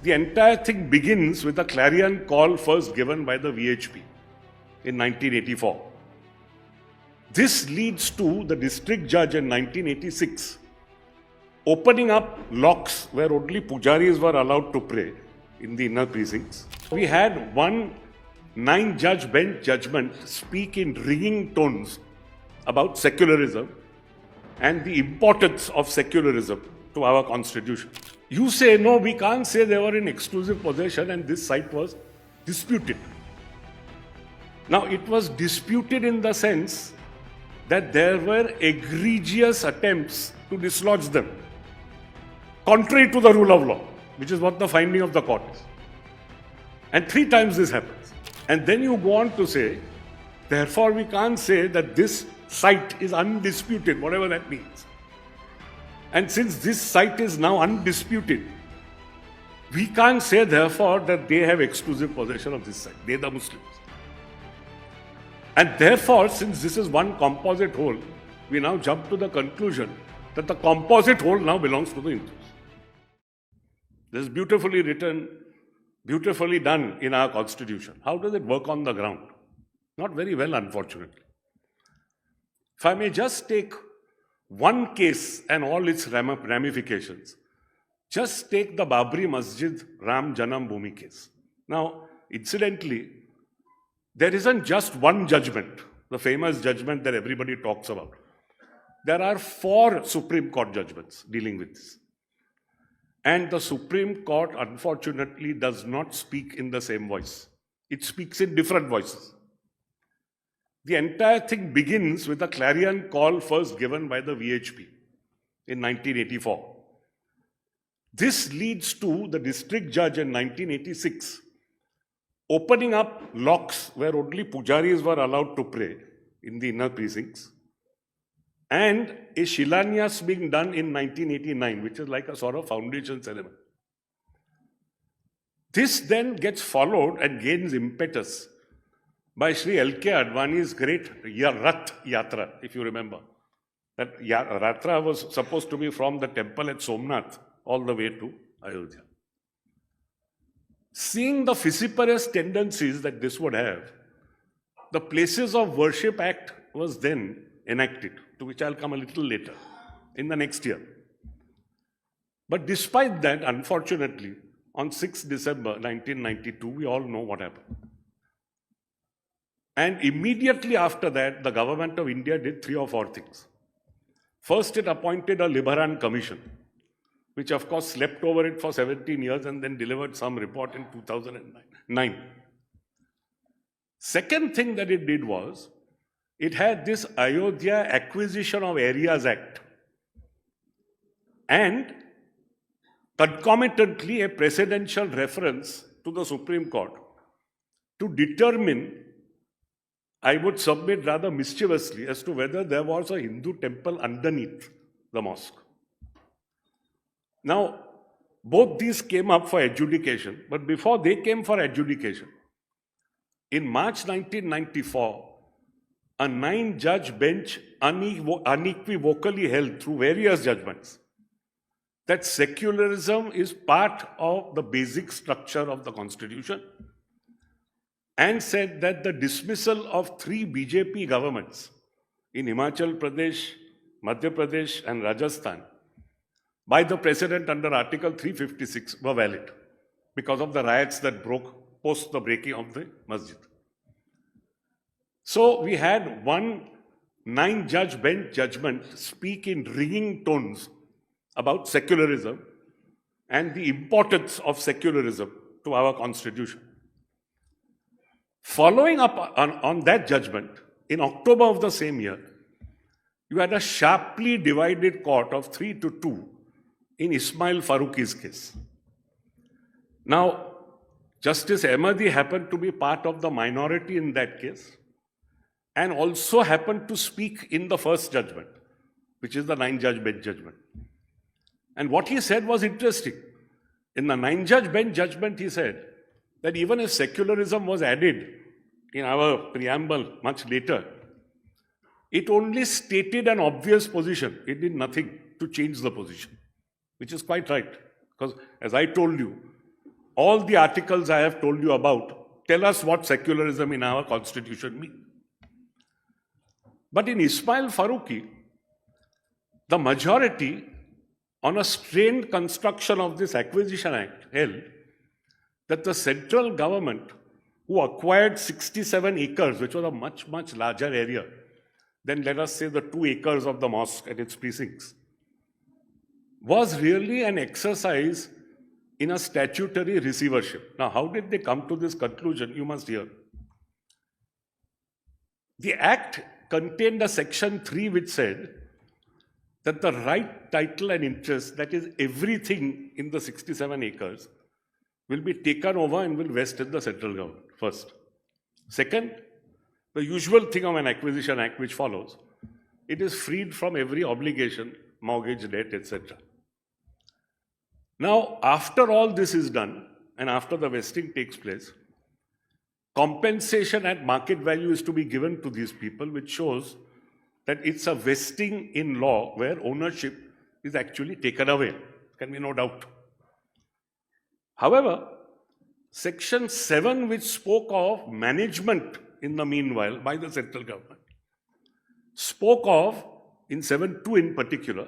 The entire thing begins with a clarion call first given by the VHP in 1984. This leads to the district judge in 1986 opening up locks where only pujaris were allowed to pray in the inner precincts. We had one 9-judge bench judgment speak in ringing tones about secularism and the importance of secularism to our constitution. You say, no, we can't say they were in exclusive possession and this site was disputed. Now, it was disputed in the sense that there were egregious attempts to dislodge them, contrary to the rule of law, which is what the finding of the court is. And 3 times this happens. And then you go on to say, therefore we can't say that this site is undisputed, whatever that means. And since this site is now undisputed, we can't say therefore that they have exclusive possession of this site. They, the Muslims. And therefore, since this is one composite whole, we now jump to the conclusion that the composite whole now belongs to the Hindus. This is beautifully written, beautifully done in our constitution. How does it work on the ground? Not very well, unfortunately. If I may just take one case and all its ramifications, just take the Babri Masjid Janmabhoomi case. Now, incidentally, there isn't just one judgment, the famous judgment that everybody talks about. There are 4 Supreme Court judgments dealing with this. And the Supreme Court, unfortunately, does not speak in the same voice. It speaks in different voices. The entire thing begins with a clarion call first given by the VHP in 1984. This leads to the district judge in 1986 opening up locks where only pujaris were allowed to pray in the inner precincts, and a shilanyas being done in 1989, which is like a sort of foundation ceremony. This then gets followed and gains impetus by Sri L.K. Advani's great Rath Yatra, if you remember. That Yatra was supposed to be from the temple at Somnath all the way to Ayodhya. Seeing the vociferous tendencies that this would have, the Places of Worship Act was then enacted, to which I'll come a little later, in the next year. But despite that, unfortunately, on 6 December 1992, we all know what happened. And immediately after that, the government of India did 3 or 4 things. First, it appointed a Liberan Commission, which of course slept over it for 17 years and then delivered some report in 2009. Second thing that it did was, it had this Ayodhya Acquisition of Areas Act and concomitantly a precedential reference to the Supreme Court to determine, I would submit rather mischievously, as to whether there was a Hindu temple underneath the mosque. Now, both these came up for adjudication, but before they came for adjudication, in March 1994, a 9-judge bench unequivocally held through various judgments that secularism is part of the basic structure of the constitution, and said that the dismissal of 3 BJP governments in Himachal Pradesh, Madhya Pradesh and Rajasthan by the President under Article 356 were valid because of the riots that broke post the breaking of the masjid. So we had one 9-judge bench judgment speak in ringing tones about secularism and the importance of secularism to our constitution. Following up on that judgment, in October of the same year, you had a sharply divided court of 3-2 in Ismail Faruqi's case. Now, Justice Ahmadi happened to be part of the minority in that case and also happened to speak in the first judgment, which is the 9-judge bench judgment. And what he said was interesting. In the 9-judge bench judgment, he said that even if secularism was added in our preamble much later, it only stated an obvious position. It did nothing to change the position, which is quite right. Because as I told you, all the articles I have told you about tell us what secularism in our constitution means. But in Ismail Faruqi, the majority, on a strained construction of this Acquisition Act, held that the central government, who acquired 67 acres, which was a much, much larger area than, let us say, the 2 acres of the mosque and its precincts, was really an exercise in a statutory receivership. Now, how did they come to this conclusion? You must hear. The Act contained a section 3 which said that the right, title and interest, that is everything in the 67 acres, will be taken over and will vest in the central government, first. Second, the usual thing of an Acquisition Act which follows, it is freed from every obligation, mortgage, debt, etc. Now, after all this is done, and after the vesting takes place, compensation at market value is to be given to these people, which shows that it's a vesting in law where ownership is actually taken away. There can be no doubt. However, Section 7, which spoke of management in the meanwhile by the central government, spoke of, in 7.2 in particular,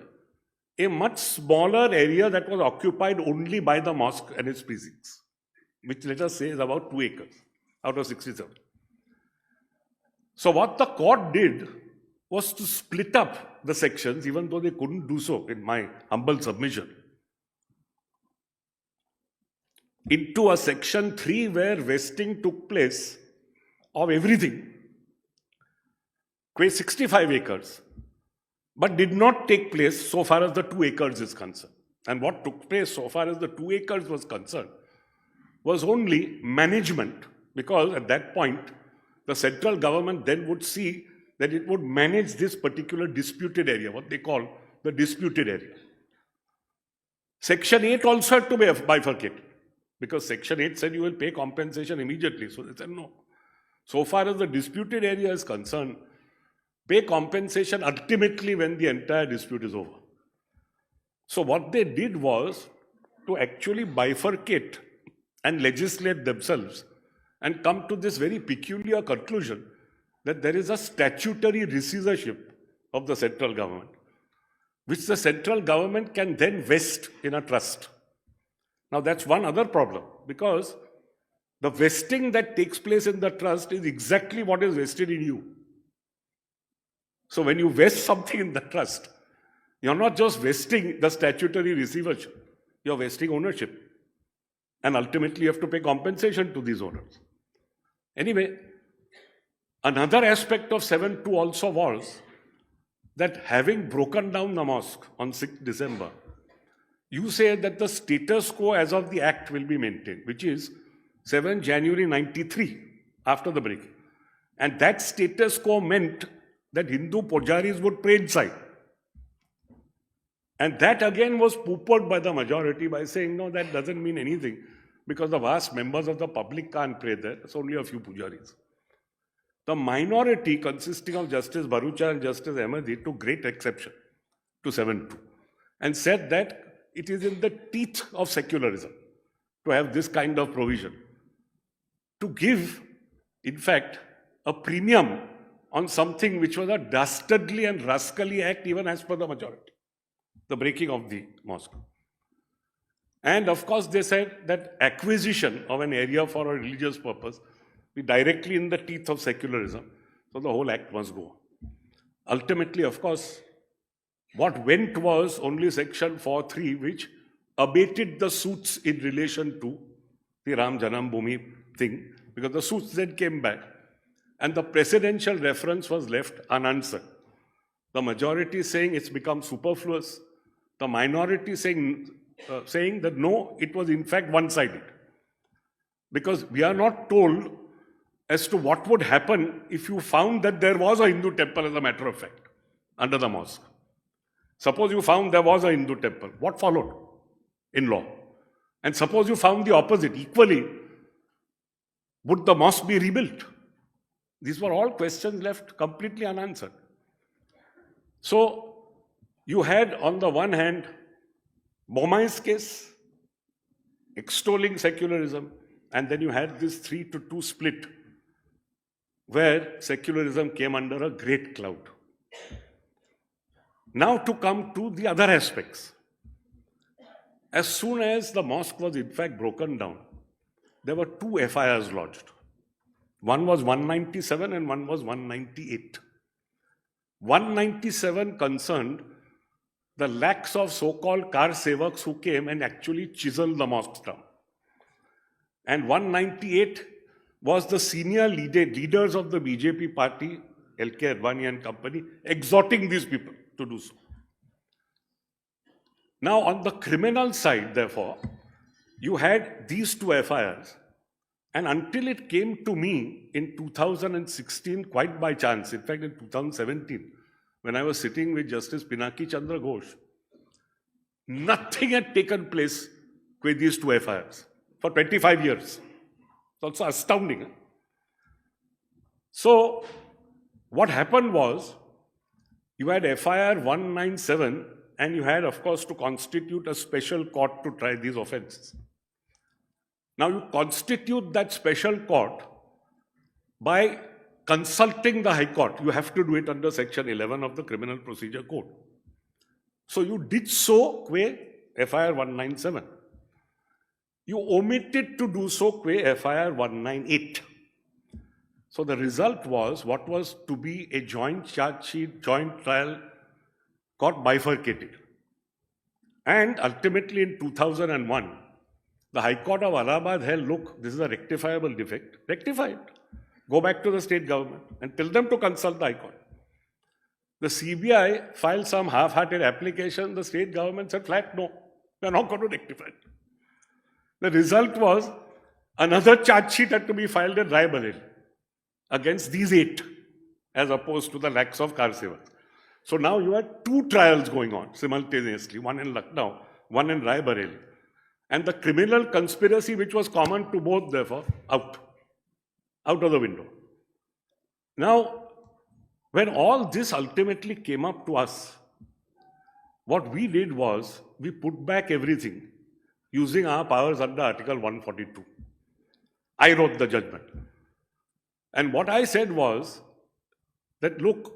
a much smaller area that was occupied only by the mosque and its precincts, which let us say is about 2 acres out of 67. So what the court did was to split up the sections, even though they couldn't do so, in my humble submission, into a section 3 where vesting took place of everything, 65 acres, but did not take place so far as the 2 acres is concerned. And what took place so far as the 2 acres was concerned was only management, because at that point, the central government then would see that it would manage this particular disputed area, what they call the disputed area. Section 8 also had to be bifurcated, because Section 8 said you will pay compensation immediately. So they said no. So far as the disputed area is concerned, pay compensation ultimately when the entire dispute is over. So what they did was to actually bifurcate and legislate themselves and come to this very peculiar conclusion that there is a statutory receivership of the central government, which the central government can then vest in a trust. Now that's one other problem, because the vesting that takes place in the trust is exactly what is vested in you. So when you vest something in the trust, you're not just vesting the statutory receivership, you're vesting ownership. And ultimately you have to pay compensation to these owners. Anyway, another aspect of 7.2 also was that having broken down the mosque on 6th December, you say that the status quo as of the Act will be maintained, which is 7 January 93, after the breaking. And that status quo meant that Hindu pujaris would pray inside. And that again was poo-poohed by the majority by saying, no, that doesn't mean anything, because the vast members of the public can't pray there. It's only a few pujaris. The minority, consisting of Justice Bharucha and Justice Ahmadi, took great exception to 7.2 and said that it is in the teeth of secularism to have this kind of provision, to give, in fact, a premium on something which was a dastardly and rascally act even as per the majority, the breaking of the mosque. And of course, they said that acquisition of an area for a religious purpose be directly in the teeth of secularism, so the whole act must go. Ultimately, of course, what went was only Section 4.3, which abated the suits in relation to the Janmabhoomi thing, because the suits then came back, and the presidential reference was left unanswered. The majority saying it's become superfluous, the minority saying that no, it was in fact one-sided. Because we are not told as to what would happen if you found that there was a Hindu temple, as a matter of fact, under the mosque. Suppose you found there was a Hindu temple, what followed in law? And suppose you found the opposite, equally, would the mosque be rebuilt? These were all questions left completely unanswered. So you had, on the one hand, Bomai's case, extolling secularism, and then you had this 3-2 split where secularism came under a great cloud. Now to come to the other aspects. As soon as the mosque was in fact broken down, there were 2 FIRs lodged. One was 197 and one was 198. 197 concerned the lakhs of so-called car sevaks who came and actually chiseled the mosques down. And 198 was the senior leaders of the BJP party, LK Advani and company, exhorting these people to do so. Now, on the criminal side, therefore, you had these 2 FIRs. And until it came to me in 2016, quite by chance, in fact in 2017, when I was sitting with Justice Pinaki Chandra Ghosh, nothing had taken place with these 2 FIRs for 25 years. It's also astounding. Huh? So, what happened was, you had FIR 197 and you had, of course, to constitute a special court to try these offences. Now, you constitute that special court by consulting the High Court. You have to do it under Section 11 of the Criminal Procedure Code. So, you did so qua FIR 197. You omitted to do so qua FIR 198. So, the result was what was to be a joint charge sheet, joint trial, got bifurcated. And ultimately in 2001, the High Court of Allahabad held, look, this is a rectifiable defect. Rectify it. Go back to the state government and tell them to consult the High Court. The CBI filed some half-hearted application. The state government said flat, no, we are not going to rectify it. The result was another charge sheet had to be filed in Raebareli against these 8 as opposed to the lakhs of car sevaks. So now you had 2 trials going on simultaneously, one in Lucknow, one in Raebareli. And the criminal conspiracy, which was common to both, therefore, out of the window. Now, when all this ultimately came up to us, what we did was, we put back everything using our powers under Article 142. I wrote the judgment. And what I said was, that look,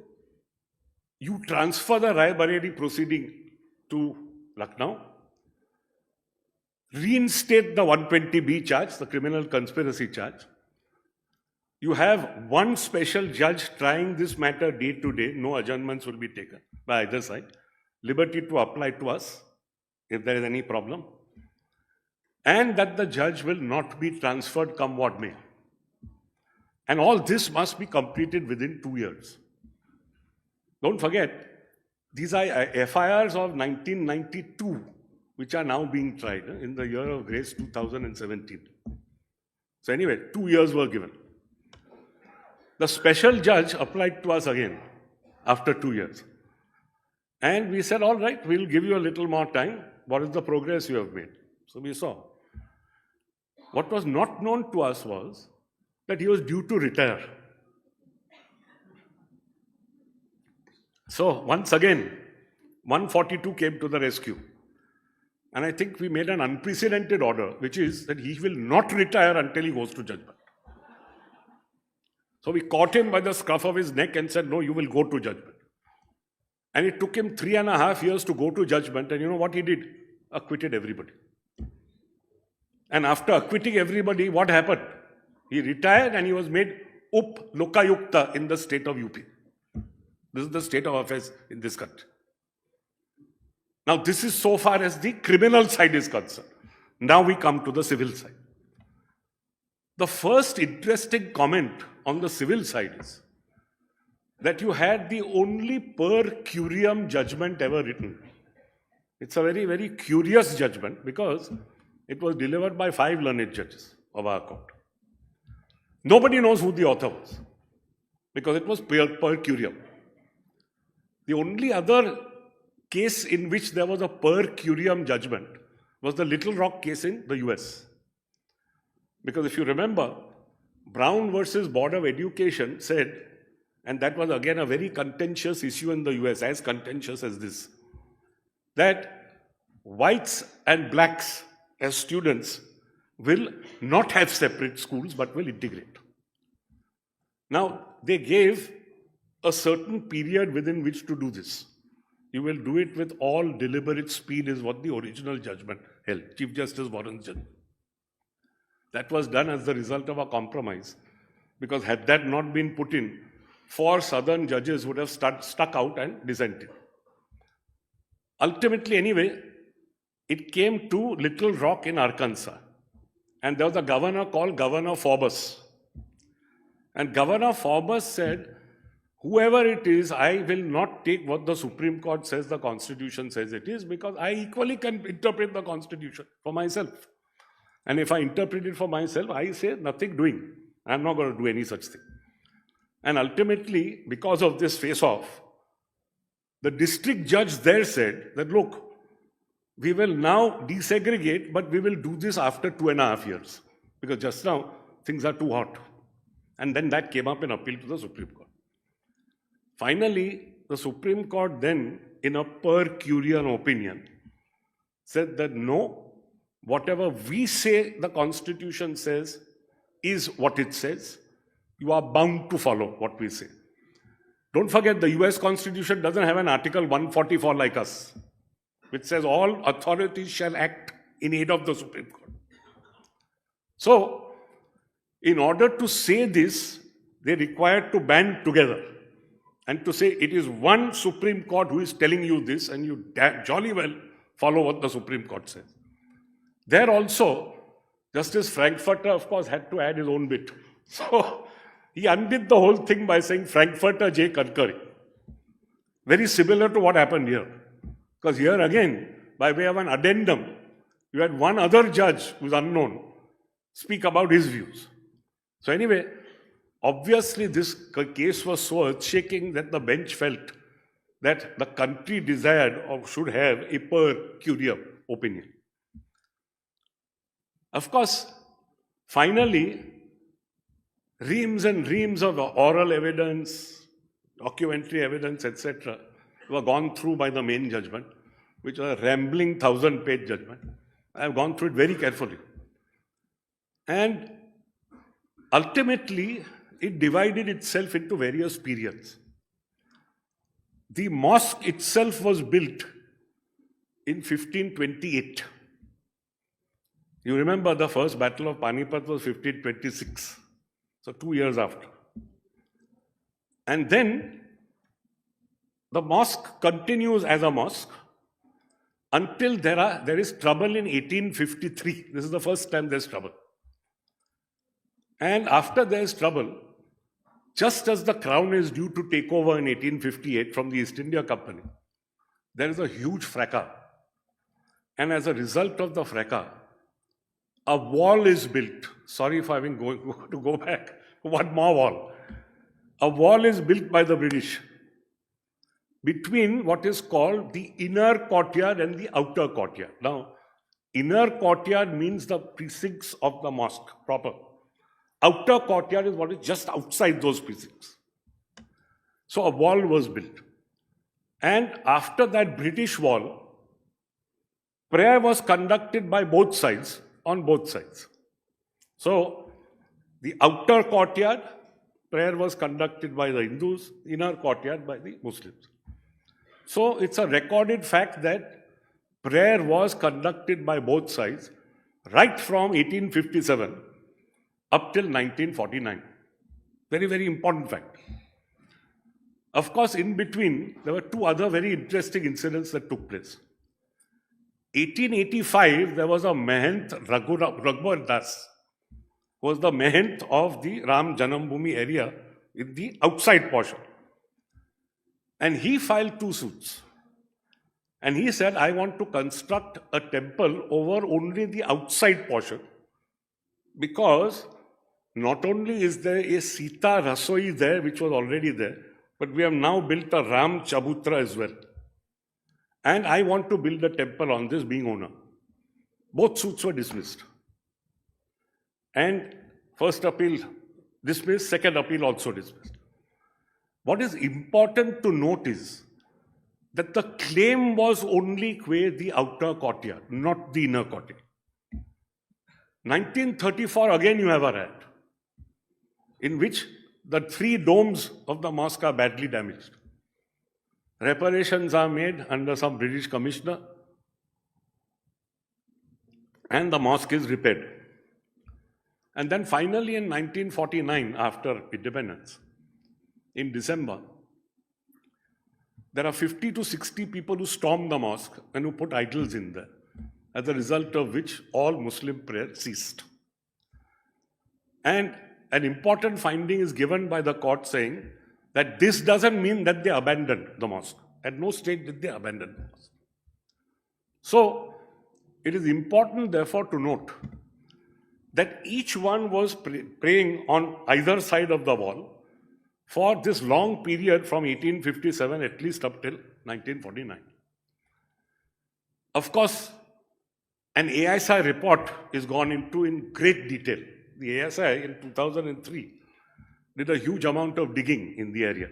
you transfer the Raebareli proceeding to Lucknow, reinstate the 120B charge, the criminal conspiracy charge. You have one special judge trying this matter day to day. No adjournments will be taken by either side. Liberty to apply to us if there is any problem. And that the judge will not be transferred come what may. And all this must be completed within 2 years. Don't forget, these are FIRs of 1992. Which are now being tried in the year of grace 2017. So anyway, 2 years were given. The special judge applied to us again after 2 years. And we said, all right, we'll give you a little more time. What is the progress you have made? So we saw. What was not known to us was that he was due to retire. So once again, 142 came to the rescue. And I think we made an unprecedented order, which is that he will not retire until he goes to judgment. So we caught him by the scruff of his neck and said, no, you will go to judgment. And it took him 3.5 years to go to judgment. And you know what he did? Acquitted everybody. And after acquitting everybody, what happened? He retired and he was made Up Lokayukta in the state of UP. This is the state of affairs in this country. Now, this is so far as the criminal side is concerned. Now we come to the civil side. The first interesting comment on the civil side is that you had the only per curiam judgment ever written. It's a very, very curious judgment because it was delivered by 5 learned judges of our court. Nobody knows who the author was because it was per curiam. The only other case in which there was a per curiam judgment was the Little Rock case in the US. Because if you remember, Brown versus Board of Education said, and that was again a very contentious issue in the US, as contentious as this, that whites and blacks as students will not have separate schools but will integrate. Now, they gave a certain period within which to do this. You will do it with all deliberate speed is what the original judgment held, Chief Justice Warren's judgment. That was done as the result of a compromise, because had that not been put in, 4 southern judges would have stuck out and dissented. Ultimately, anyway, it came to Little Rock in Arkansas, and there was a governor called Governor Forbes. And Governor Forbes said, whoever it is, I will not take what the Supreme Court says the Constitution says it is, because I equally can interpret the Constitution for myself. And if I interpret it for myself, I say nothing doing. I'm not going to do any such thing. And ultimately, because of this face-off, the district judge there said that, look, we will now desegregate, but we will do this after 2.5 years, because just now things are too hot. And then that came up in appeal to the Supreme Court. Finally, the Supreme Court then, in a per curiam opinion, said that no, whatever we say the Constitution says is what it says. You are bound to follow what we say. Don't forget, the US Constitution doesn't have an Article 144 like us, which says all authorities shall act in aid of the Supreme Court. So, in order to say this, they required to band together and to say it is one Supreme Court who is telling you this, and you jolly well follow what the Supreme Court says. There also, Justice Frankfurter, of course, had to add his own bit. So, he undid the whole thing by saying Frankfurter J. concurring. Very similar to what happened here. Because here again, by way of an addendum, you had one other judge who is unknown speak about his views. So anyway, obviously this case was so earth-shaking that the bench felt that the country desired or should have a per curiam opinion. Of course, finally, reams and reams of oral evidence, documentary evidence, etc., were gone through by the main judgment, which was a rambling 1,000-page judgment. I have gone through it very carefully. And ultimately, it divided itself into various periods. The mosque itself was built in 1528. You remember the first battle of Panipat was 1526, so 2 years after. And then the mosque continues as a mosque until there is trouble in 1853. This is the first time there's trouble. And after there's trouble, just as the crown is due to take over in 1858 from the East India Company, there is a huge fracas. And as a result of the fracas, a wall is built. Sorry if I'm going to go back. One more wall. A wall is built by the British between what is called the inner courtyard and the outer courtyard. Now, inner courtyard means the precincts of the mosque proper. Outer courtyard is what is just outside those precincts. So a wall was built. And after that British wall, prayer was conducted by both sides, on both sides. So the outer courtyard, prayer was conducted by the Hindus, inner courtyard by the Muslims. So it's a recorded fact that prayer was conducted by both sides right from 1857 up till 1949. Very, very important fact. Of course, in between, there were 2 other very interesting incidents that took place. 1885, there was a Mahant Raghuvar Das, who was the Mahant of the Ram Janmabhoomi area in the outside portion. And he filed 2 suits. And he said, I want to construct a temple over only the outside portion, because not only is there a Sita Rasoi there, which was already there, but we have now built a Ram Chabutra as well. And I want to build a temple on this, being owner. Both suits were dismissed. And first appeal dismissed, second appeal also dismissed. What is important to note is that the claim was only qua the outer courtyard, not the inner courtyard. 1934, again you have a riot, in which the 3 domes of the mosque are badly damaged. Reparations are made under some British commissioner, and the mosque is repaired. And then finally in 1949, after independence, in December, there are 50 to 60 people who stormed the mosque and who put idols in there, as a result of which all Muslim prayer ceased. And an important finding is given by the court saying that this doesn't mean that they abandoned the mosque. At no stage did they abandon the mosque. So, it is important therefore to note that each one was praying on either side of the wall for this long period from 1857 at least up till 1949. Of course, an ASI report is gone into in great detail. The ASI in 2003 did a huge amount of digging in the area.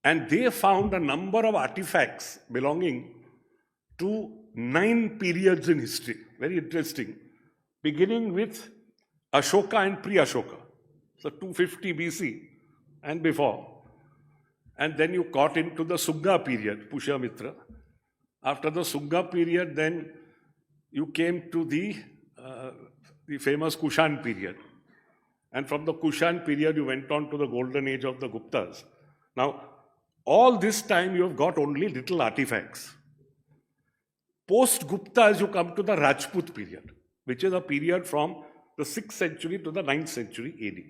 And they found a number of artifacts belonging to 9 periods in history. Very interesting. Beginning with Ashoka and pre-Ashoka. So 250 BC and before. And then you got into the Sugga period, Pushyamitra. After the Sugga period, then you came to the famous Kushan period. And from the Kushan period, you went on to the golden age of the Guptas. Now, all this time, you have got only little artifacts. Post-Guptas, you come to the Rajput period, which is a period from the 6th century to the 9th century AD.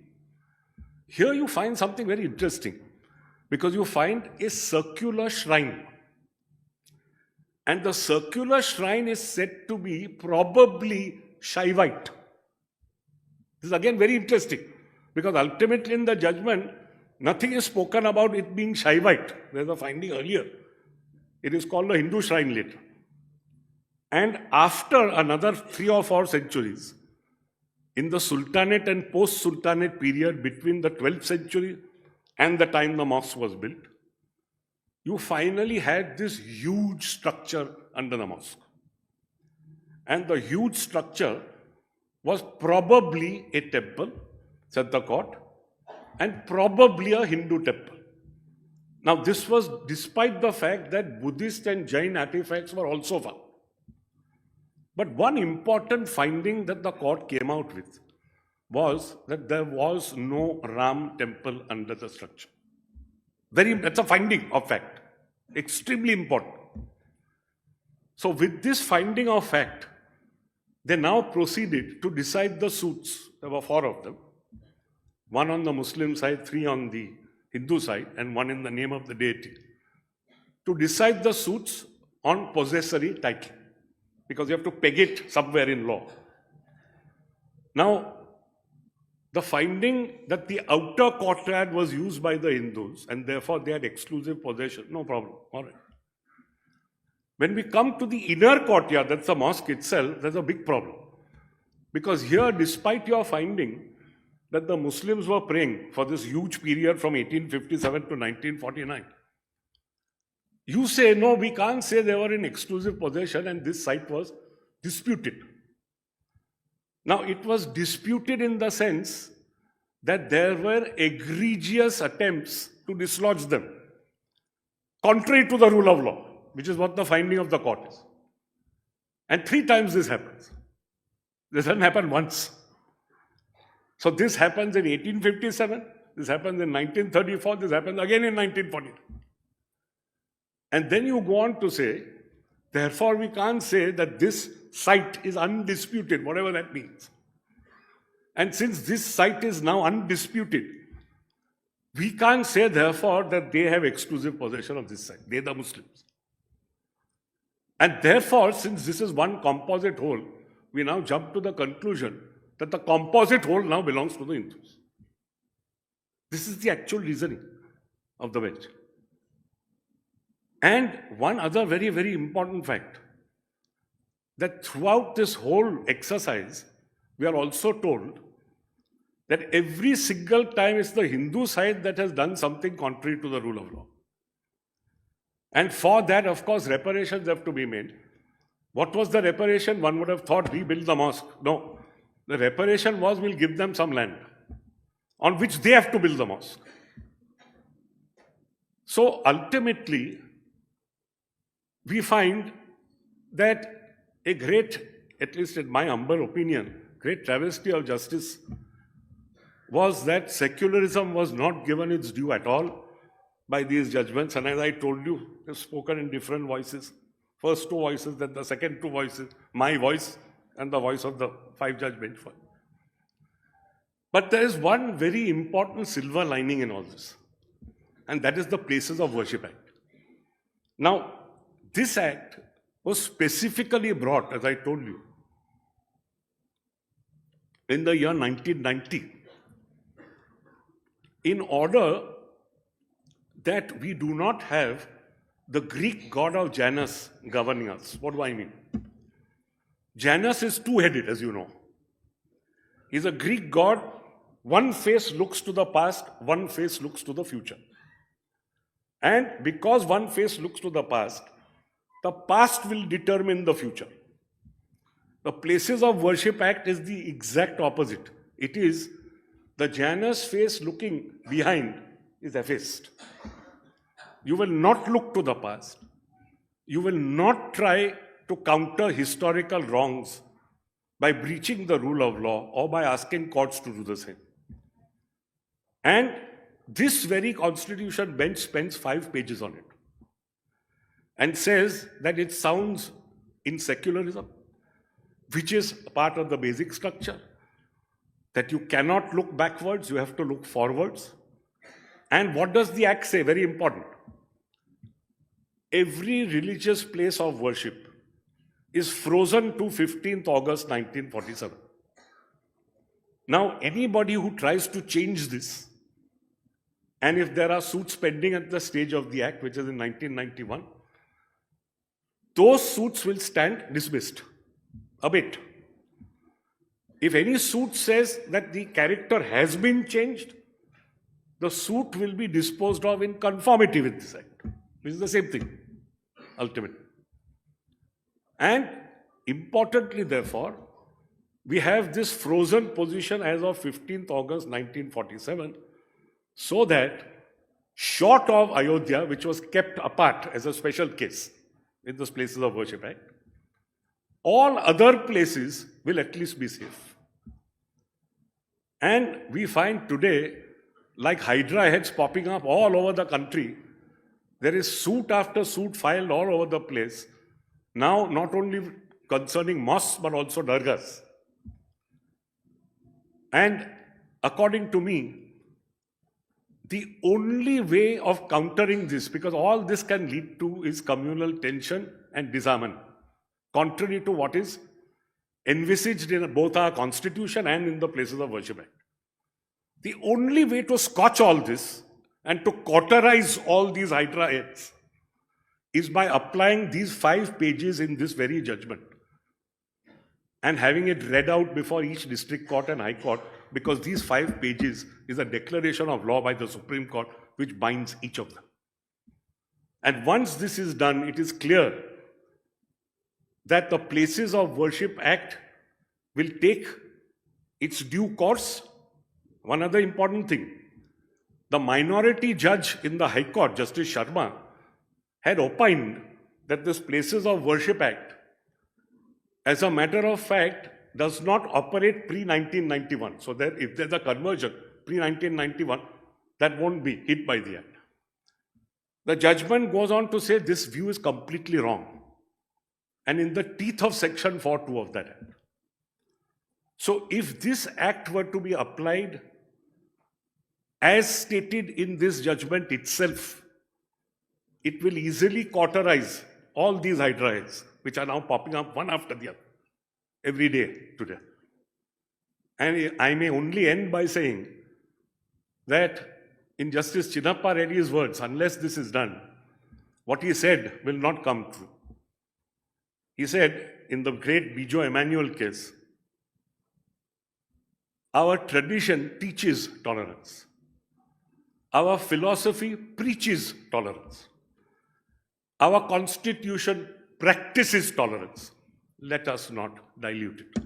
Here you find something very interesting, because you find a circular shrine. And the circular shrine is said to be probably Shaivite. This is again very interesting, because ultimately in the judgment, nothing is spoken about it being Shaivite. There's a finding earlier. It is called a Hindu shrine later. And after another 3 or 4 centuries, in the Sultanate and post-Sultanate period between the 12th century and the time the mosque was built, you finally had this huge structure under the mosque. And the huge structure was probably a temple, said the court, and probably a Hindu temple. Now, this was despite the fact that Buddhist and Jain artifacts were also found. But one important finding that the court came out with was that there was no Ram temple under the structure. That's a finding of fact. Extremely important. So with this finding of fact, they now proceeded to decide the suits. There were 4 of them. 1 on the Muslim side, 3 on the Hindu side, and 1 in the name of the deity. To decide the suits on possessory title, because you have to peg it somewhere in law. Now, the finding that the outer courtyard was used by the Hindus and therefore they had exclusive possession, no problem, all right. When we come to the inner courtyard, that's the mosque itself, there's a big problem. Because here, despite your finding that the Muslims were praying for this huge period from 1857 to 1949, you say, no, we can't say they were in exclusive possession and this site was disputed. Now, it was disputed in the sense that there were egregious attempts to dislodge them, contrary to the rule of law, which is what the finding of the court is. And 3 times this happens. This doesn't happen once. So this happens in 1857, this happens in 1934, this happens again in 1940. And then you go on to say, therefore we can't say that this site is undisputed, whatever that means. And since this site is now undisputed, we can't say therefore that they have exclusive possession of this site. They, the Muslims. And therefore, since this is one composite whole, we now jump to the conclusion that the composite whole now belongs to the Hindus. This is the actual reasoning of the wedge. And one other very, very important fact, that throughout this whole exercise, we are also told that every single time it's the Hindu side that has done something contrary to the rule of law. And for that, of course, reparations have to be made. What was the reparation? One would have thought, rebuild the mosque. No. The reparation was, we'll give them some land on which they have to build the mosque. So ultimately, we find that a great, at least in my humble opinion, great travesty of justice was that secularism was not given its due at all by these judgments. And as I told you, they've spoken in different voices. First two voices, then the second two voices, my voice and the voice of the five-judge bench. But there is one very important silver lining in all this, and that is the Places of Worship Act. Now, this act was specifically brought, as I told you, in the year 1990, in order that we do not have the Greek god of Janus governing us. What do I mean? Janus is two-headed, as you know. He's a Greek god. One face looks to the past, one face looks to the future. And because one face looks to the past will determine the future. The Places of Worship Act is the exact opposite. It is the Janus face looking behind is effaced. You will not look to the past. You will not try to counter historical wrongs by breaching the rule of law or by asking courts to do the same. And this very constitution bench spends 5 pages on it and says that it sounds in secularism, which is part of the basic structure, that you cannot look backwards, you have to look forwards. And what does the act say? Very important. Every religious place of worship is frozen to 15th August 1947. Now, anybody who tries to change this, and if there are suits pending at the stage of the act, which is in 1991, those suits will stand dismissed. A bit. If any suit says that the character has been changed, the suit will be disposed of in conformity with this act, which is the same thing, ultimately. And importantly, therefore, we have this frozen position as of 15th August 1947, so that short of Ayodhya, which was kept apart as a special case in those Places of Worship Act, all other places will at least be safe. And we find today, like Hydra heads popping up all over the country, there is suit after suit filed all over the place, now not only concerning mosques but also dargahs. And according to me, the only way of countering this, because all this can lead to, is communal tension and disarmament, contrary to what is envisaged in both our constitution and in the Places of Worship Act. The only way to scotch all this and to cauterize all these Hydra heads is by applying these 5 pages in this very judgment and having it read out before each district court and high court, because these 5 pages is a declaration of law by the Supreme Court which binds each of them. And once this is done, it is clear that the Places of Worship Act will take its due course. One other important thing, the minority judge in the High Court, Justice Sharma, had opined that this Places of Worship Act, as a matter of fact, does not operate pre-1991. So that if there's a conversion pre-1991, that won't be hit by the act. The judgment goes on to say this view is completely wrong and in the teeth of Section 4.2 of that act. So if this act were to be applied as stated in this judgment itself, it will easily cauterize all these Hydra heads, which are now popping up one after the other every day today. And I may only end by saying that in Justice Chinnappa Reddy's words, unless this is done, what he said will not come true. He said in the great Bijo Emmanuel case, our tradition teaches tolerance. Our philosophy preaches tolerance. Our constitution practices tolerance. Let us not dilute it.